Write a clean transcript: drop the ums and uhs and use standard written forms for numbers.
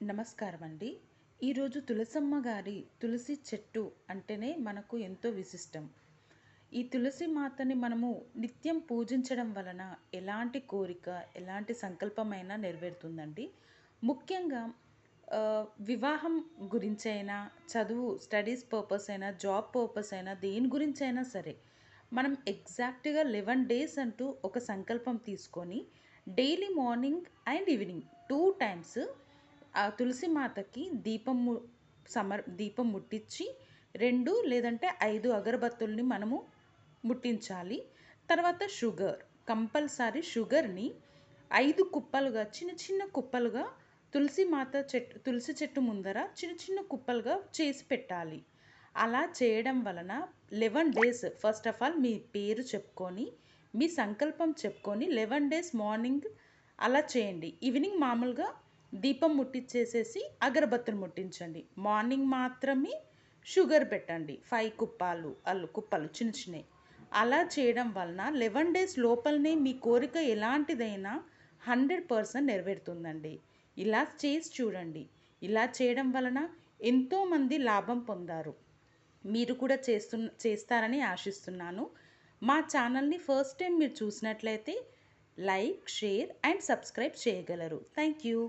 నమస్కారం అండి. ఈరోజు తులసమ్మ గారి తులసి చెట్టు అంటేనే మనకు ఎంతో విశిష్టం. ఈ తులసి మాతని మనము నిత్యం పూజించడం వలన ఎలాంటి కోరిక, ఎలాంటి సంకల్పమైనా నెరవేరుతుందండి. ముఖ్యంగా వివాహం గురించైనా, చదువు స్టడీస్ పర్పస్ అయినా, జాబ్ పర్పస్ అయినా, దేని గురించైనా సరే, మనం ఎగ్జాక్ట్‌గా 11 డేస్ అంటూ ఒక సంకల్పం తీసుకొని, daily morning and evening 2 times ఆ తులసి మాతకి దీపం ముట్టించి 2 లేదంటే 5 అగరబత్తుల్ని మనము ముట్టించాలి. తర్వాత కంపల్సరీ షుగర్‌ని 5 కుప్పలుగా చిన్న చిన్న కుప్పలుగా తులసి చెట్టు ముందర చిన్న చిన్న కుప్పలుగా చేసి పెట్టాలి. అలా చేయడం వలన 11 డేస్ ఫస్ట్ ఆఫ్ ఆల్ మీ పేరు చెప్పుకొని, మీ సంకల్పం చెప్పుకొని 11 డేస్ మార్నింగ్ అలా చేయండి. ఈవినింగ్ మామూలుగా దీపం ముట్టిచ్చేసేసి అగరబత్తులు ముట్టించండి. మార్నింగ్ మాత్రమే షుగర్ పెట్టండి. 5 కుప్పలు చిన్న చిన్నయి. అలా చేయడం వలన 11 డేస్ లోపలనే మీ కోరిక ఎలాంటిదైనా 100% నెరవేరుతుందండి. ఇలా చేసి చూడండి. ఇలా చేయడం వలన ఎంతోమంది లాభం పొందారు. మీరు కూడా చేస్తారని ఆశిస్తున్నాను. మా ఛానల్‌ని ఫస్ట్ టైం మీరు చూసినట్లయితే లైక్, షేర్ అండ్ సబ్స్క్రైబ్ చేయగలరు. Thank you.